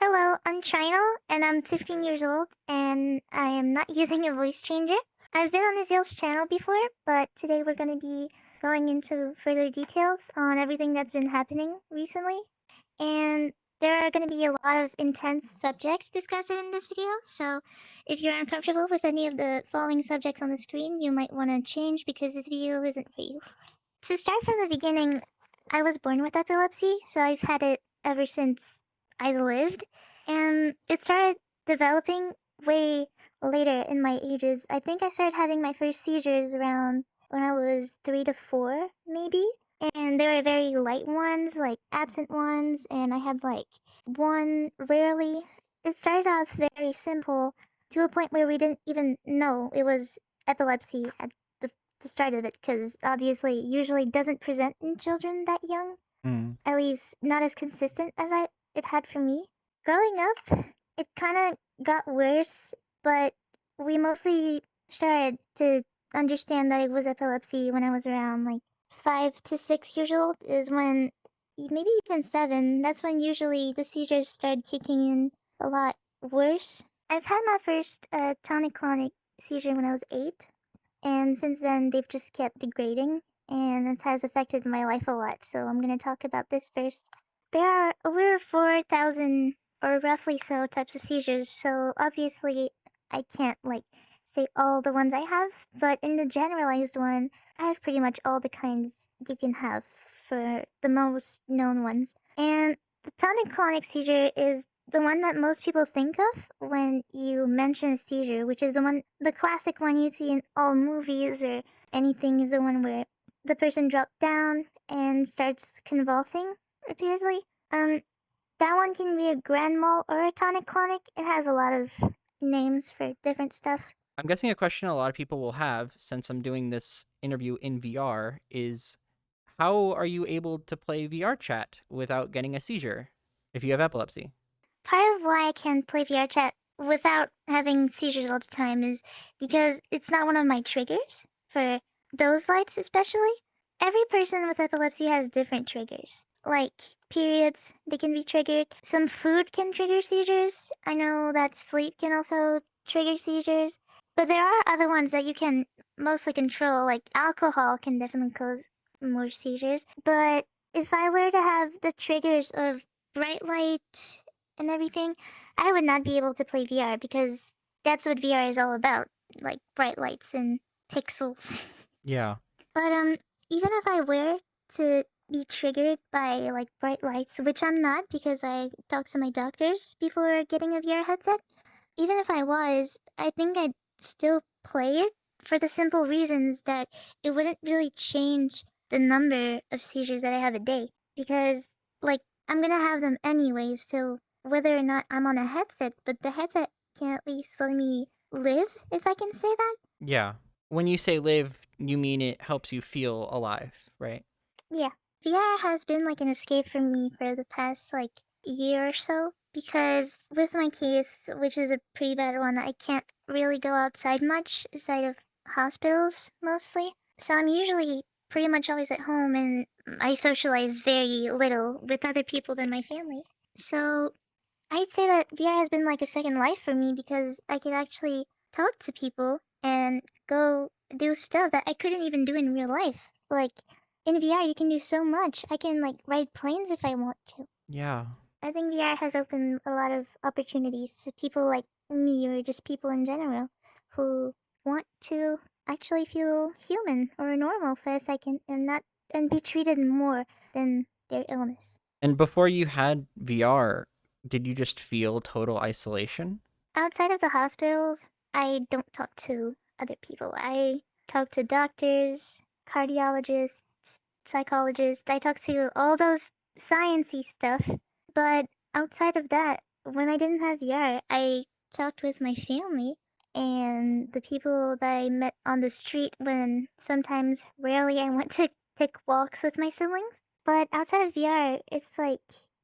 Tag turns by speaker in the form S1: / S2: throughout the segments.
S1: Hello, I'm Tryn, and I'm 15 years old, and I am not using a voice changer. I've been on Azil's channel before, but today we're going to be going into further details on everything that's been happening recently. And there are going to be a lot of intense subjects discussed in this video, so if you're uncomfortable with any of the following subjects on the screen, you might want to change because this video isn't for you. To start from the beginning, I was born with epilepsy, so I've had it ever since I lived. And it started developing way later in my ages. I think I started having my first seizures around when I was 3 to 4, maybe. And they were very light ones, like absent ones, and I had like one rarely. It started off very simple to a point where we didn't even know it was epilepsy at the start of it, because obviously usually doesn't present in children that young,
S2: Mm.
S1: at least not as consistent as it had for me. Growing up, it kind of got worse, but we mostly started to understand that it was epilepsy when I was around like 5 to 6 years old, is when, maybe even 7, that's when usually the seizures started kicking in a lot worse. I've had my first tonic-clonic seizure when I was 8, and since then they've just kept degrading, and this has affected my life a lot, so I'm going to talk about this first. There are over 4,000 or roughly so types of seizures, so obviously I can't like say all the ones I have, but in the generalized one, I have pretty much all the kinds you can have for the most known ones. And the tonic-clonic seizure is the one that most people think of when you mention a seizure, which is the classic one you see in all movies or anything, is the one where the person drops down and starts convulsing repeatedly. Um, that one can be a grand mal or a tonic-clonic. It has a lot of names for different stuff.
S2: I'm guessing a question a lot of people will have since I'm doing this interview in VR is how are you able to play VR chat without getting a seizure if you have epilepsy?
S1: Part of why I can play VR chat without having seizures all the time is because it's not one of my triggers for those lights, especially. Every person with epilepsy has different triggers. Like periods, they can be triggered. Some food can trigger seizures. I know that sleep can also trigger seizures. But there are other ones that you can mostly control, like alcohol can definitely cause more seizures. But if I were to have the triggers of bright light and everything, I would not be able to play VR because that's what VR is all about, like bright lights and pixels.
S2: Yeah.
S1: But even if I were to be triggered by like bright lights, which I'm not because I talked to my doctors before getting a VR headset, even if I was, I think I'd still play it for the simple reasons that it wouldn't really change the number of seizures that I have a day. Because, like, I'm gonna have them anyway, so whether or not I'm on a headset, but the headset can at least let me live, if I can say that.
S2: Yeah. When you say live, you mean it helps you feel alive, right?
S1: Yeah. VR has been like an escape for me for the past like year or so because with my case, which is a pretty bad one, I can't really go outside much aside of hospitals mostly. So I'm usually pretty much always at home and I socialize very little with other people than my family. So I'd say that VR has been like a second life for me because I could actually talk to people and go do stuff that I couldn't even do in real life. Like in VR, you can do so much. I can like ride planes if I want to.
S2: Yeah.
S1: I think VR has opened a lot of opportunities to people like me or just people in general who want to actually feel human or normal for a second and not and be treated more than their illness.
S2: And before you had VR, did you just feel total isolation?
S1: Outside of the hospitals, I don't talk to other people. I talk to doctors, cardiologists, psychologists. I talk to all those sciencey stuff. But outside of that, when I didn't have VR, I talked with my family and the people that I met on the street when sometimes, rarely, I went to take walks with my siblings. But outside of VR, it's like,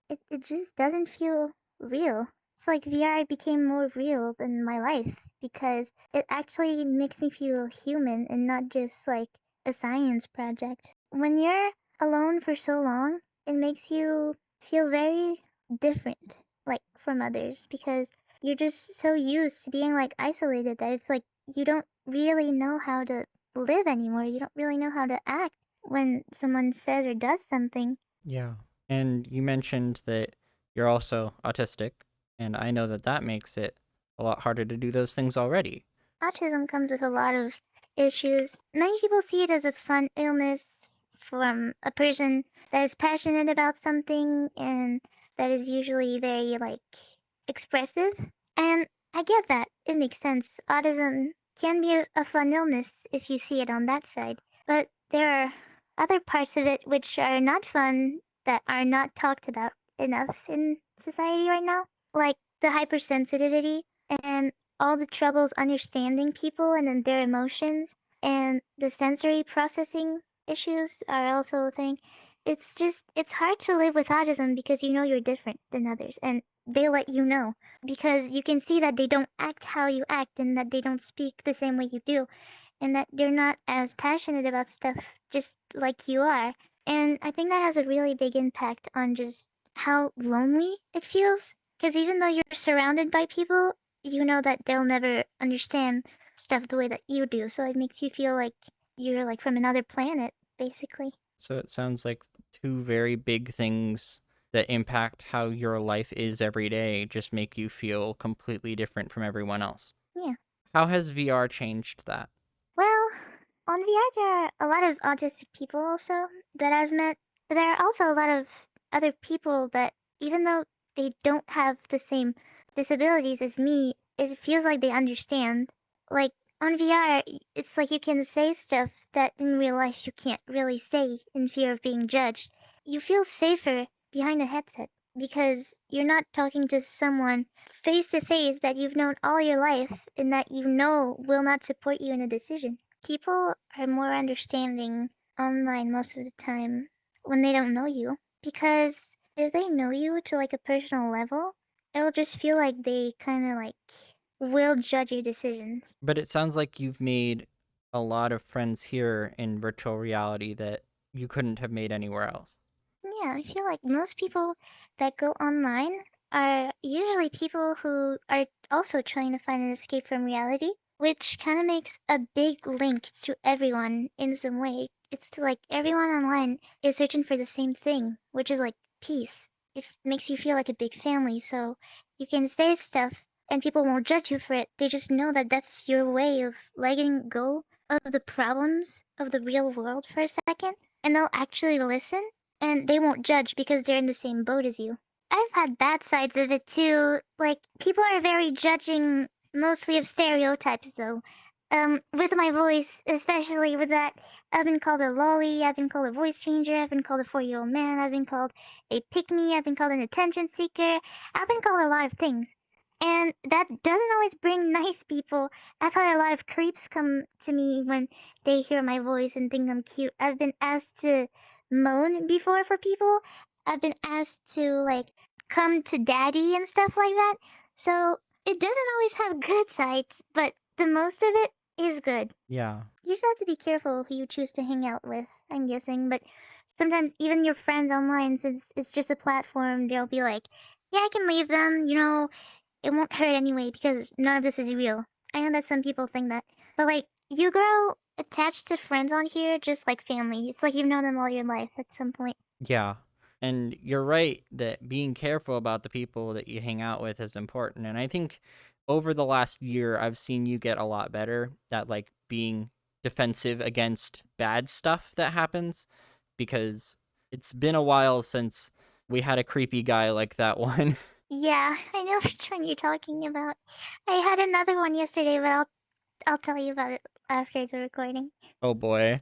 S1: it just doesn't feel real. It's like VR became more real than my life because it actually makes me feel human and not just like a science project. When you're alone for so long, it makes you feel very different like from others because you're just so used to being like isolated that it's like you don't really know how to live anymore. You don't really know how to act when someone says or does something.
S2: Yeah. And you mentioned that you're also autistic, and I know that that makes it a lot harder to do those things already.
S1: Autism comes with a lot of issues. Many people see it as a fun illness from a person that is passionate about something and that is usually very like expressive. And I get that. It makes sense. Autism can be a fun illness if you see it on that side. But there are other parts of it which are not fun that are not talked about enough in society right now. Like the hypersensitivity and all the troubles understanding people and then their emotions and the sensory processing issues are also a thing. It's hard to live with autism because you know you're different than others and they let you know because you can see that they don't act how you act and that they don't speak the same way you do and that they're not as passionate about stuff just like you are. And I think that has a really big impact on just how lonely it feels because even though you're surrounded by people, you know that they'll never understand stuff the way that you do. So it makes you feel like you're like from another planet, basically.
S2: So it sounds like two very big things that impact how your life is every day just make you feel completely different from everyone else.
S1: Yeah.
S2: How has VR changed that?
S1: Well, on VR, there are a lot of autistic people also that I've met. But there are also a lot of other people that, even though they don't have the same disabilities as me, it feels like they understand. Like on VR, it's like you can say stuff that in real life you can't really say in fear of being judged. You feel safer behind a headset because you're not talking to someone face to face that you've known all your life and that you know will not support you in a decision. People are more understanding online most of the time when they don't know you because if they know you to like a personal level, it'll just feel like they kind of like will judge your decisions.
S2: But it sounds like you've made a lot of friends here in virtual reality that you couldn't have made anywhere else.
S1: Yeah, I feel like most people that go online are usually people who are also trying to find an escape from reality, which kind of makes a big link to everyone in some way. It's to like everyone online is searching for the same thing, which is like peace. It makes you feel like a big family, so you can say stuff and people won't judge you for it. They just know that that's your way of letting go of the problems of the real world for a second, and they'll actually listen and they won't judge because they're in the same boat as you. I've had bad sides of it too. Like, people are very judging, mostly of stereotypes though. With my voice, especially with that, I've been called a lolly, I've been called a voice changer, I've been called a 4-year-old man, I've been called a pick me, I've been called an attention seeker, I've been called a lot of things. And that doesn't always bring nice people. I've had a lot of creeps come to me when they hear my voice and think I'm cute. I've been asked to moan before for people. I've been asked to like come to daddy and stuff like that. So it doesn't always have good sides, but the most of it is good.
S2: Yeah.
S1: You just have to be careful who you choose to hang out with, I'm guessing, but sometimes even your friends online, since it's just a platform, they'll be like, yeah, I can leave them, it won't hurt anyway because none of this is real. I know that some people think that, but like you grow attached to friends on here just like family. It's like you've known them all your life at some point.
S2: Yeah. And you're right that being careful about the people that you hang out with is important. And I think over the last year, I've seen you get a lot better at like being defensive against bad stuff that happens because it's been a while since we had a creepy guy like that one.
S1: Yeah, I know which one you're talking about. I had another one yesterday, but I'll tell you about it after the recording.
S2: Oh boy.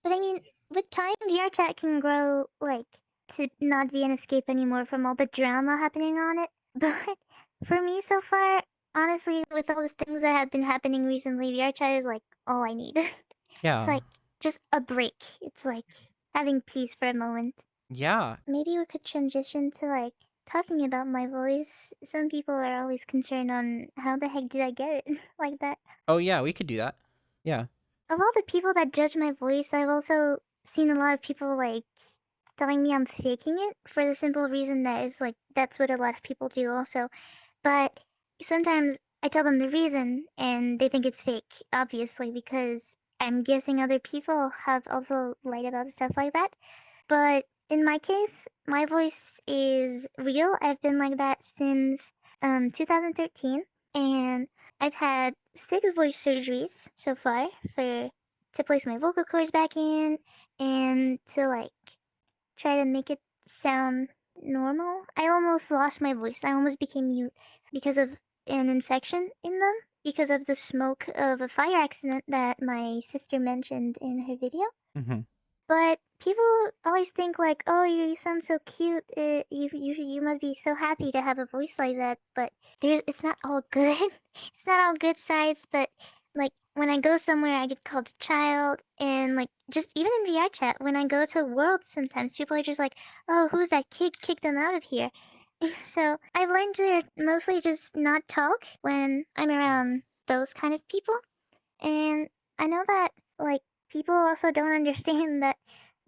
S1: But I mean, with time, VR chat can grow like to not be an escape anymore from all the drama happening on it. But for me so far, honestly, with all the things that have been happening recently, VR chat is like all I need. It's
S2: Yeah.
S1: like just a break. It's like having peace for a moment.
S2: Yeah.
S1: Maybe we could transition to like talking about my voice. Some people are always concerned on how the heck did I get it like that.
S2: Oh yeah, we could do that. Yeah.
S1: Of all the people that judge my voice, I've also seen a lot of people like telling me I'm faking it for the simple reason that is like that's what a lot of people do also. But sometimes I tell them the reason and they think it's fake, obviously, because I'm guessing other people have also lied about stuff like that. But in my case, my voice is real. I've been like that since 2013, and I've had 6 voice surgeries so far for to place my vocal cords back in and to like try to make it sound normal. I almost lost my voice. I almost became mute because of an infection in them because of the smoke of a fire accident that my sister mentioned in her video.
S2: Mm-hmm.
S1: But people always think like, "Oh, you sound so cute. You must be so happy to have a voice like that." But it's not all good. It's not all good sides. But like when I go somewhere, I get called a child, and like just even in VR chat, when I go to Worlds, sometimes people are just like, "Oh, who's that kid? Kick them out of here." So I've learned to mostly just not talk when I'm around those kind of people. And I know that like people also don't understand that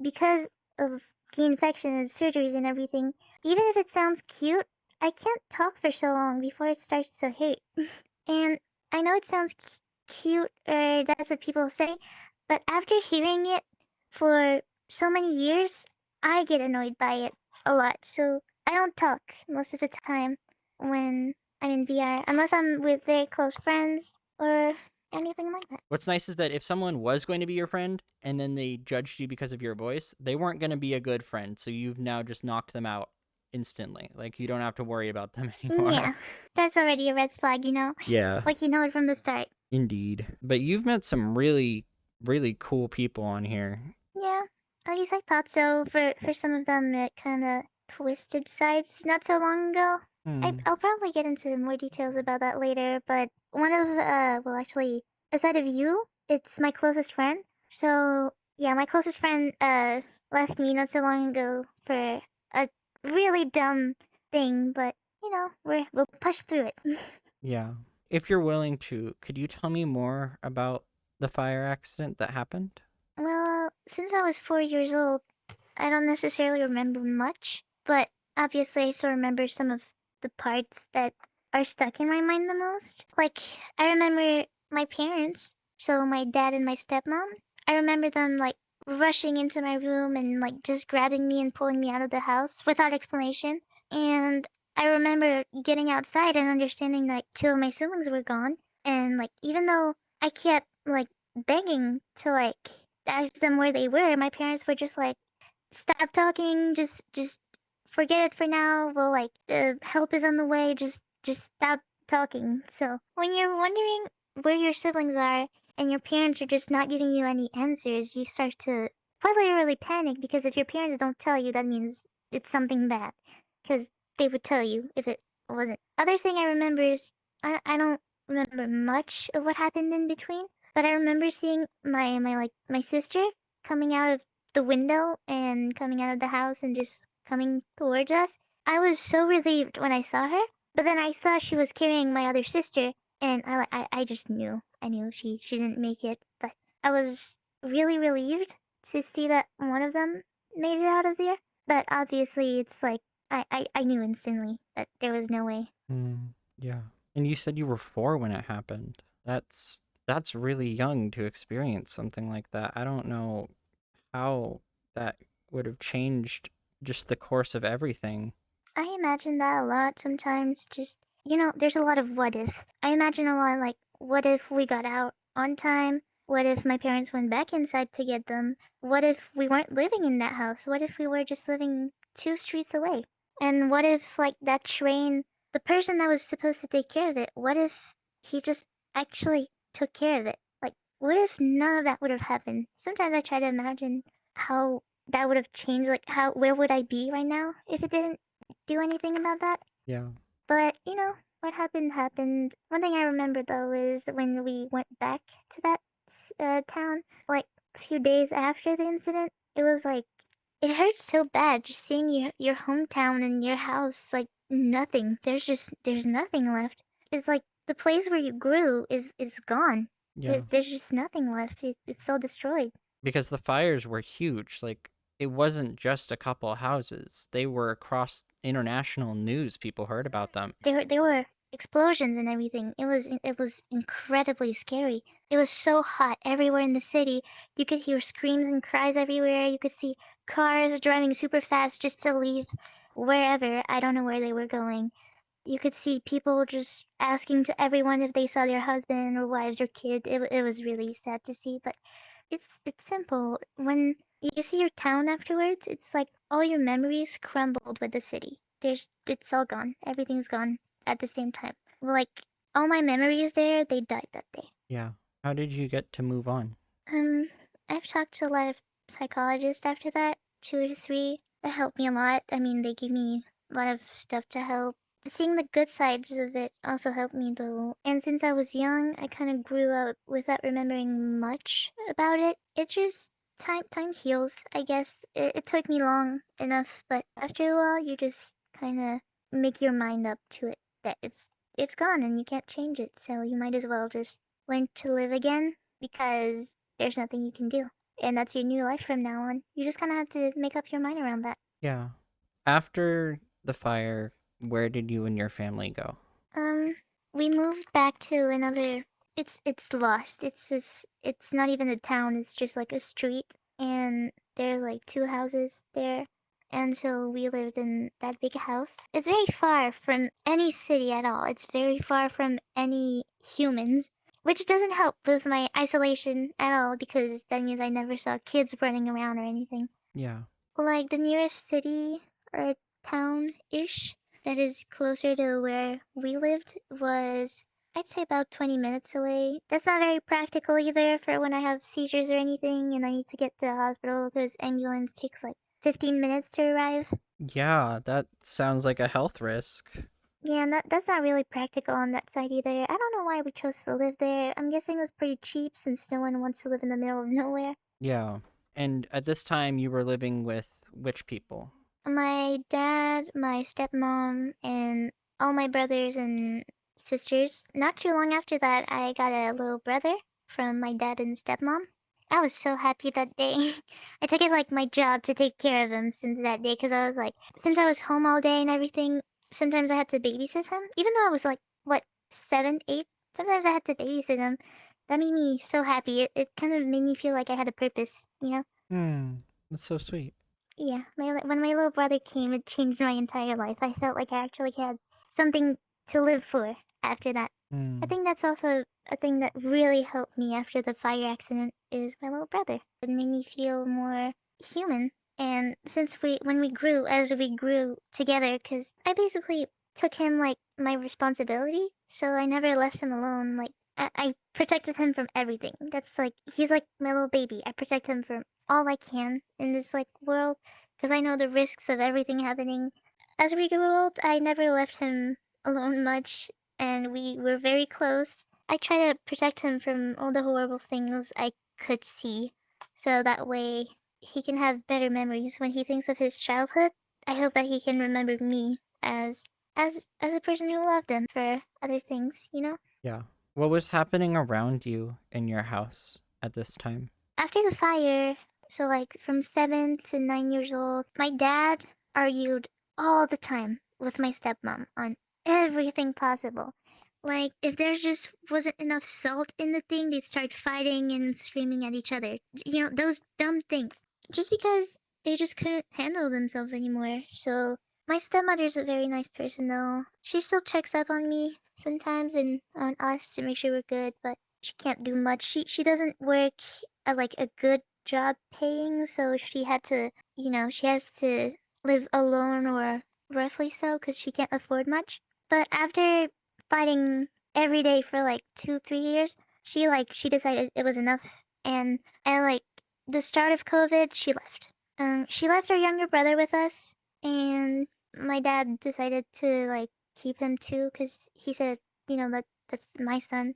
S1: because of the infection and surgeries and everything, even if it sounds cute, I can't talk for so long before it starts to hurt. And I know it sounds cute, or that's what people say, but after hearing it for so many years, I get annoyed by it a lot. So I don't talk most of the time when I'm in VR, unless I'm with very close friends or anything like that.
S2: What's nice is that if someone was going to be your friend and then they judged you because of your voice, they weren't going to be a good friend. So you've now just knocked them out instantly. Like you don't have to worry about them anymore.
S1: Yeah, that's already a red flag, you know?
S2: Yeah,
S1: Like you know it from the start.
S2: indeed. But you've met some really, really cool people on here.
S1: Yeah, at least I thought so. For some of them, it kind of twisted sides not so long ago.
S2: Hmm.
S1: I'll probably get into more details about that later. But one of well, actually, aside of you, it's my closest friend. So yeah, my closest friend left me not so long ago for a really dumb thing. But you know, we'll push through it.
S2: Yeah. If you're willing to, could you tell me more about the fire accident that happened?
S1: Well, since I was 4 years old, I don't necessarily remember much, but obviously I still remember some of the parts that are stuck in my mind the most. Like, I remember my parents, so my dad and my stepmom. I remember them, like, rushing into my room and, like, just grabbing me and pulling me out of the house without explanation. And I remember getting outside and understanding, like, 2 of my siblings were gone. And, like, even though I kept, like, begging to, like, ask them where they were, my parents were just like, stop talking, just forget it for now. Well, like help is on the way. Just stop talking. So when you're wondering where your siblings are and your parents are just not giving you any answers, you start to probably really panic, because if your parents don't tell you, that means it's something bad, because they would tell you if it wasn't. Other thing I remember is I don't remember much of what happened in between, but I remember seeing my sister coming out of the window and coming out of the house and just coming towards us. I was so relieved when I saw her, but then I saw she was carrying my other sister, and I just knew. I knew she didn't make it, but I was really relieved to see that one of them made it out of there. But obviously, it's like I knew instantly that there was no way.
S2: Hmm. Yeah. And you said you were 4 when it happened. That's really young to experience something like that. I don't know how that would have changed just the course of everything.
S1: I imagine that a lot sometimes. Just, there's a lot of what if. I imagine a lot like, what if we got out on time? What if my parents went back inside to get them? What if we weren't living in that house? What if we were just living 2 streets away? And what if, like, that train, the person that was supposed to take care of it, what if he just actually took care of it? Like, what if none of that would have happened? Sometimes I try to imagine how that would have changed, like, where would I be right now if it didn't do anything about that.
S2: Yeah.
S1: But, what happened happened. One thing I remember though is when we went back to that town, like a few days after the incident, it was like, it hurts so bad just seeing your hometown and your house, like nothing. There's nothing left. It's like the place where you grew is gone.
S2: Yeah.
S1: There's just nothing left. It's all destroyed.
S2: Because the fires were huge. Like it wasn't just a couple of houses. They were across international news. People heard about them.
S1: There were explosions and everything. It was incredibly scary. It was so hot everywhere in the city. You could hear screams and cries everywhere. You could see cars driving super fast just to leave wherever. I don't know where they were going. You could see people just asking to everyone if they saw their husband or wives or kid. It was really sad to see, but it's simple. When you see your town afterwards, it's like all your memories crumbled with the city. It's all gone. Everything's gone at the same time. Like all my memories there, they died that day.
S2: Yeah. How did you get to move on?
S1: Um, I've talked to a lot of psychologists after that, 2 or 3. That helped me a lot. I mean, they gave me a lot of stuff to help. Seeing the good sides of it also helped me though. And since I was young, I kind of grew up without remembering much about it. It just time heals, I guess. It took me long enough, but after a while, you just kind of make your mind up to it that it's gone and you can't change it. So you might as well just learn to live again because there's nothing you can do. And that's your new life from now on. You just kind of have to make up your mind around that.
S2: Yeah. After the fire, where did you and your family go?
S1: Um, we moved back to another. It's lost. It's not even a town. It's just like a street, and there's like 2 houses there. And so we lived in that big house. It's very far from any city at all. It's very far from any humans, which doesn't help with my isolation at all because that means I never saw kids running around or anything.
S2: Yeah.
S1: Like the nearest city or town ish that is closer to where we lived was, I'd say, about 20 minutes away. That's not very practical either for when I have seizures or anything and I need to get to the hospital because ambulance takes like 15 minutes to arrive.
S2: Yeah, that sounds like a health risk.
S1: Yeah, and that's not really practical on that side either. I don't know why we chose to live there. I'm guessing it was pretty cheap since no one wants to live in the middle of nowhere.
S2: Yeah. And at this time, you were living with which people?
S1: My dad, my stepmom, and all my brothers and sisters. Not too long after that, I got a little brother from my dad and stepmom. I was so happy that day. I took it like my job to take care of him since that day because I was like, since I was home all day and everything, sometimes I had to babysit him. Even though I was like, what, 7, 8? Sometimes I had to babysit him. That made me so happy. It kind of made me feel like I had a purpose, you know?
S2: Hmm. That's so sweet.
S1: Yeah, when my little brother came, it changed my entire life. I felt like I actually had something to live for after that. I
S2: Hmm.
S1: think that's also a thing that really helped me after the fire accident is my little brother. It made me feel more human. And since when we grew, as we grew together, because I basically took him like my responsibility, so I never left him alone. Like I protected him from everything. That's like he's like my little baby. I protect him from all I can in this like world because I know the risks of everything happening. As we grew old, I never left him alone much, and we were very close. I try to protect him from all the horrible things I could see, so that way he can have better memories when he thinks of his childhood. I hope that he can remember me as a person who loved him for other things, you know?
S2: Yeah. What was happening around you in your house at this time?
S1: After the fire, so like from 7 to 9 years old, my dad argued all the time with my stepmom on everything possible. Like if there just wasn't enough salt in the thing, they'd start fighting and screaming at each other. You know, those dumb things. Just because they just couldn't handle themselves anymore. So my stepmother's a very nice person though. She still checks up on me sometimes and on us to make sure we're good, but she can't do much. She doesn't work at like a good job paying, so she had to, she has to live alone or roughly so because she can't afford much. But after fighting every day for like 2, 3 years, she decided it was enough, and at like the start of COVID, she left. She left her younger brother with us, and my dad decided to like keep him too because he said, that's my son,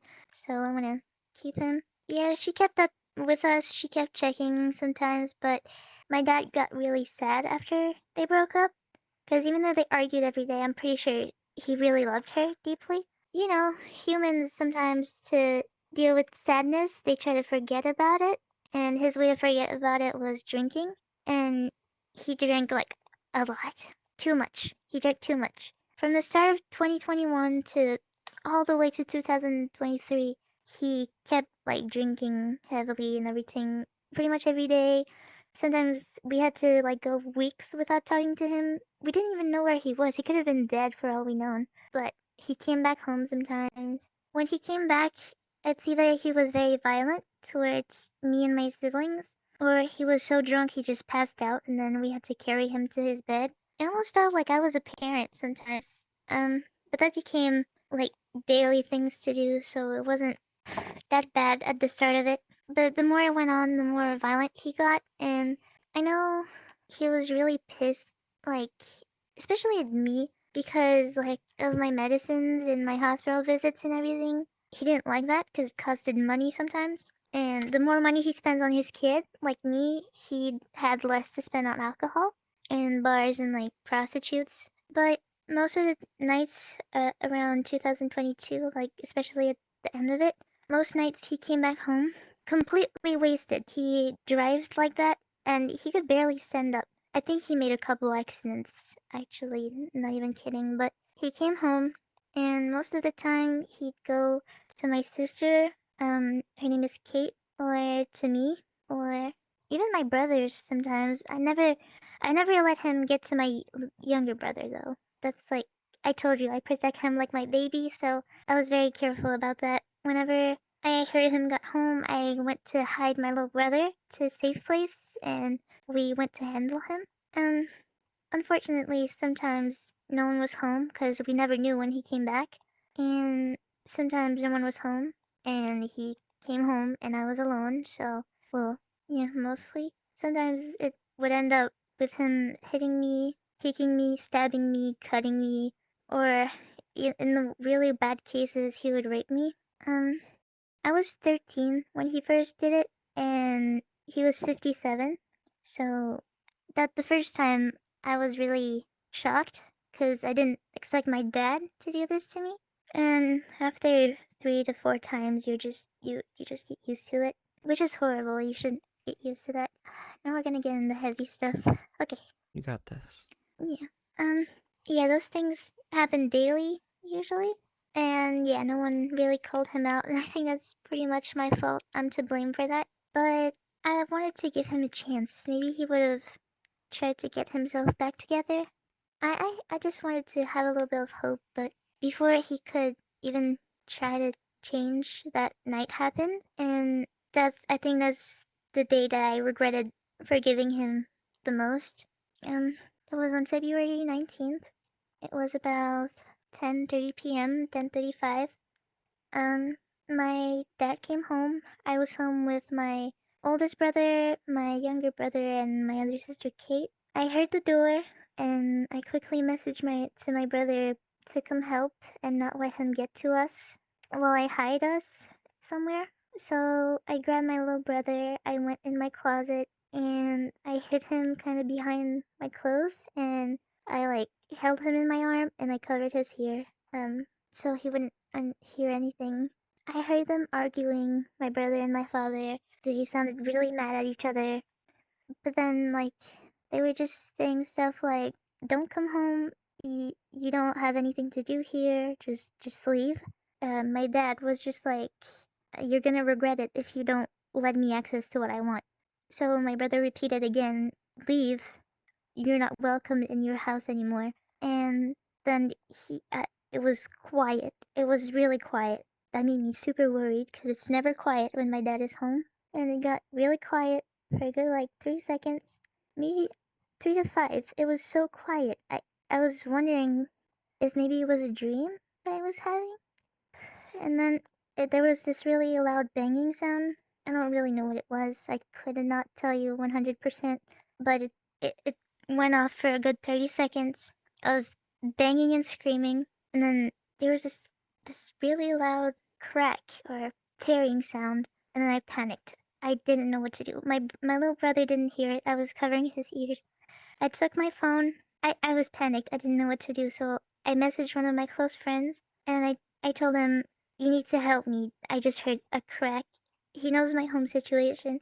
S1: so I'm gonna keep him. Yeah, she kept up with us. She kept checking sometimes, but my dad got really sad after they broke up because even though they argued every day, I'm pretty sure he really loved her deeply. You know, humans sometimes to deal with sadness, they try to forget about it, and his way to forget about it was drinking. and he drank like a lot, too much. He drank too much. From the start of 2021 to all the way to 2023, he kept like drinking heavily and everything, pretty much every day. Sometimes we had to like go weeks without talking to him. We didn't even know where he was. He could have been dead for all we known. But he came back home sometimes. When he came back, it's either he was very violent towards me and my siblings, or he was so drunk he just passed out and then we had to carry him to his bed. It almost felt like I was a parent sometimes. But that became like daily things to do, so it wasn't that bad at the start of it. But the more it went on, the more violent he got, and I know he was really pissed, like, especially at me, because, like, of my medicines and my hospital visits and everything. He didn't like that because it costed money sometimes. And the more money he spends on his kid, like me, he had less to spend on alcohol and bars and, like, prostitutes. But most of the nights around 2022, like, especially at the end of it, most nights he came back home completely wasted. He drives like that, and he could barely stand up. I think he made a couple accidents, actually, not even kidding. But he came home, and most of the time he'd go to my sister, her name is Kate, or to me, or even my brothers sometimes. I never let him get to my younger brother though. That's like I told you, I protect him like my baby, so I was very careful about that. Whenever I heard him got home, I went to hide my little brother to a safe place, and we went to handle him. Um, Unfortunately, sometimes no one was home because we never knew when he came back, and sometimes no one was home, and he came home and I was alone. So, well, yeah, mostly. Sometimes it would end up with him hitting me, kicking me, stabbing me, cutting me, or in the really bad cases, he would rape me. I was 13 when he first did it, and he was 57. So that the first time I was really shocked because I didn't expect my dad to do this to me. And after 3 to 4 times, you just get used to it, which is horrible. You should get used to that. Now we're gonna get into heavy stuff. Okay,
S2: You got this.
S1: yeah. Um, yeah, those things happen daily usually. And yeah, no one really called him out, and I think that's pretty much my fault. I'm to blame for that. But I wanted to give him a chance. Maybe he would have tried to get himself back together. I just wanted to have a little bit of hope, but before he could even try to change, that night happened, and I think that's the day that I regretted forgiving him the most. Um, it was on February 19th. It was about 10:30 p.m., 10:35. Um, my dad came home. I was home with my oldest brother, my younger brother, and my other sister Kate. I heard the door, and I quickly messaged my brother to come help and not let him get to us while I hide us somewhere. So I grabbed my little brother. I went in my closet and I hid him kind of behind my clothes, and I like held him in my arm and I covered his ear. So he wouldn't hear anything. I heard them arguing, my brother and my father. They sounded really mad at each other. But then, like, they were just saying stuff like, "Don't come home. You don't have anything to do here. Just leave." My dad was just like, "You're gonna regret it if you don't let me access to what I want." So my brother repeated again, "Leave. You're not welcome in your house anymore." And then it was quiet. It was really quiet. That made me super worried because it's never quiet when my dad is home. And it got really quiet for a good like 3 seconds, maybe 3 to 5. It was so quiet. I was wondering if maybe it was a dream that I was having. And then there was this really loud banging sound. I don't really know what it was. I could not tell you 100%, but it went off for a good 30 seconds of banging and screaming. And then there was this really loud crack or tearing sound. And then I panicked. I didn't know what to do. My little brother didn't hear it. I was covering his ears. I took my phone. I was panicked. I didn't know what to do, so I messaged one of my close friends and I told him, "You need to help me. I just heard a crack." He knows my home situation.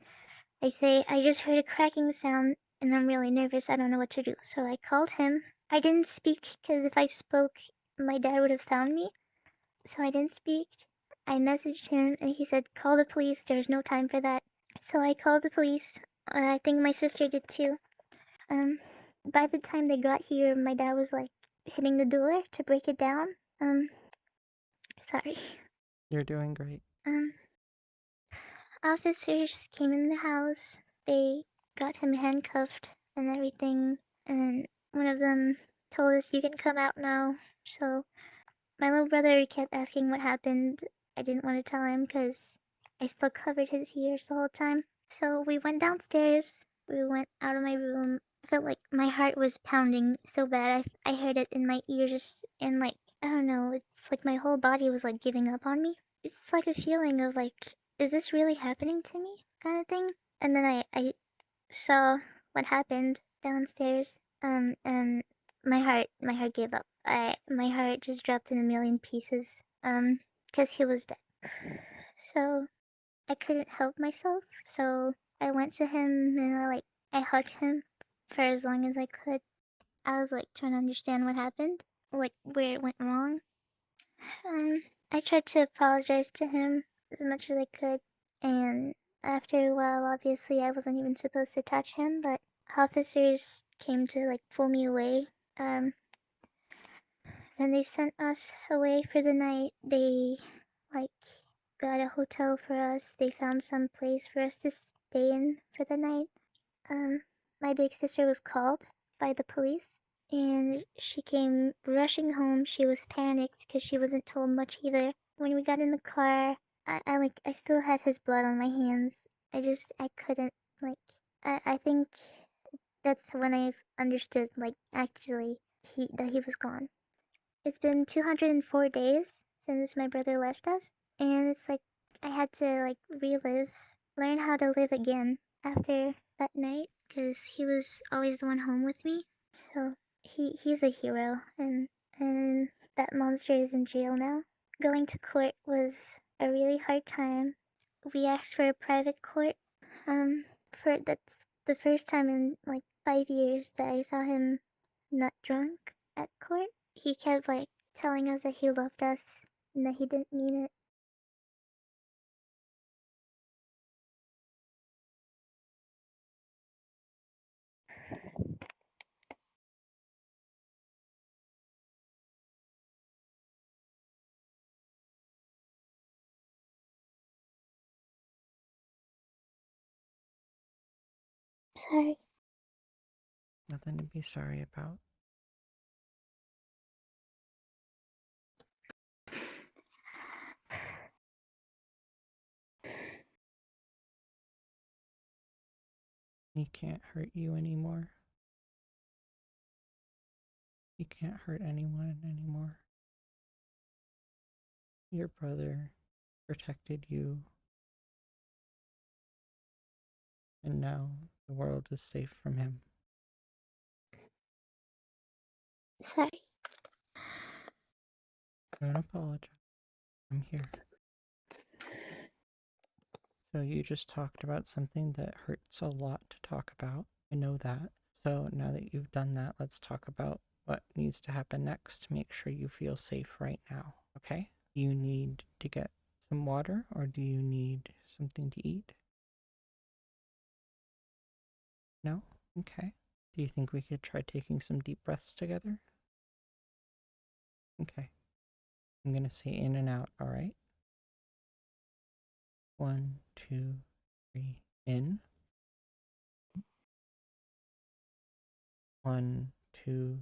S1: I say, "I just heard a cracking sound. and I'm really nervous. I don't know what to do. So I called him. I didn't speak because if I spoke, my dad would have found me. So I didn't speak. I messaged him and he said, call the police. There's no time for that. So I called the police. I think my sister did too. Um, by the time they got here, my dad was like hitting the door to break it down. Sorry.
S2: You're doing great.
S1: Officers came in the house. They got him handcuffed and everything. And one of them told us, you can come out now. So my little brother kept asking what happened. I didn't want to tell him because I still covered his ears the whole time. So we went downstairs. We went out of my room. I felt like my heart was pounding so bad. I heard it in my ears and like, I don't know, it's like my whole body was like giving up on me. It's like a feeling of like, is this really happening to me kind of thing? And then I saw what happened downstairs. And my heart gave up. My heart just dropped in a million pieces. Cause he was dead. So I couldn't help myself. So I went to him and I hugged him for as long as I could. I was like trying to understand what happened, like where it went wrong. I tried to apologize to him as much as I could, and after a while, obviously, I wasn't even supposed to touch him, but officers came to like pull me away. Um, then they sent us away for the night. They like got a hotel for us. They found some place for us to stay in for the night. Um, my big sister was called by the police, and she came rushing home. She was panicked because she wasn't told much either. When we got in the car, I still had his blood on my hands. I couldn't like. I think that's when I understood like actually that he was gone. It's been 204 days since my brother left us, and it's like I had to like learn how to live again after that night because he was always the one home with me. So he's a hero, and that monster is in jail now. Going to court was a really hard time. We asked for a private court. For that's the first time in like 5 years that I saw him not drunk at court. He kept like telling us that he loved us and that he didn't mean it. Sorry.
S2: Nothing to be sorry about. He can't hurt you anymore. He can't hurt anyone anymore. Your brother protected you, and now the world is safe from him.
S1: Sorry.
S2: Don't apologize. I'm here. So you just talked about something that hurts a lot to talk about. I know that. So now that you've done that, let's talk about what needs to happen next to make sure you feel safe right now, okay? You need to get some water, or do you need something to eat? No? Okay. Do you think we could try taking some deep breaths together? Okay. I'm gonna say in and out, alright? 1, 2, 3, in. 1, 2,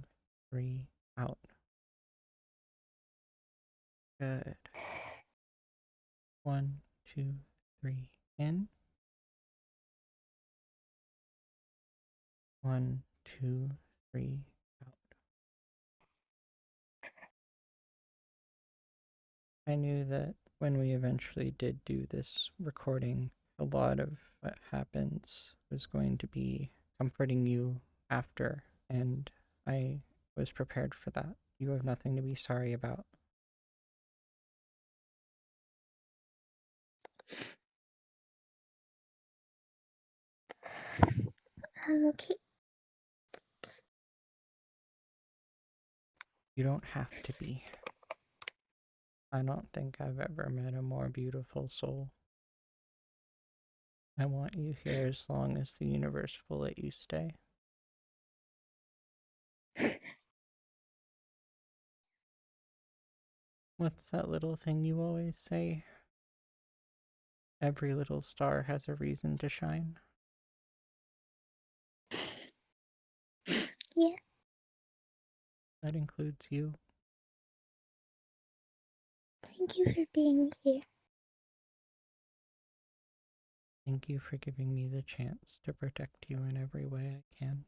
S2: 3, out. Good. 1, 2, 3, in. 1, 2, 3, out. I knew that when we eventually did do this recording, a lot of what happens was going to be comforting you after, and I was prepared for that. You have nothing to be sorry about.
S1: I'm okay.
S2: You don't have to be. I don't think I've ever met a more beautiful soul. I want you here as long as the universe will let you stay. What's that little thing you always say? Every little star has a reason to shine.
S1: Yeah.
S2: That includes you.
S1: Thank you for being here.
S2: Thank you for giving me the chance to protect you in every way I can.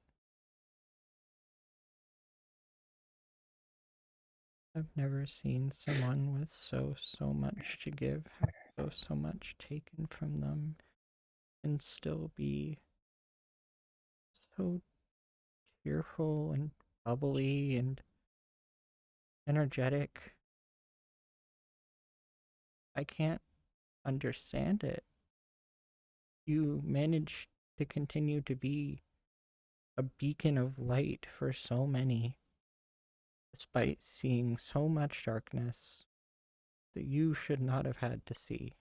S2: I've never seen someone with so much to give have so much taken from them and still be so cheerful and bubbly and energetic. I can't understand it. You managed to continue to be a beacon of light for so many, despite seeing so much darkness that you should not have had to see.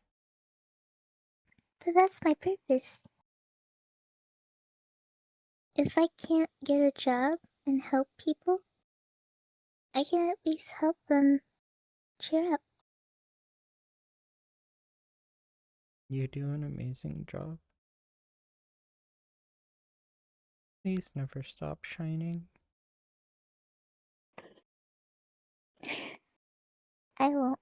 S1: But that's my purpose. If I can't get a job and help people, I can at least help them cheer up.
S2: You do an amazing job. Please never stop shining.
S1: I won't.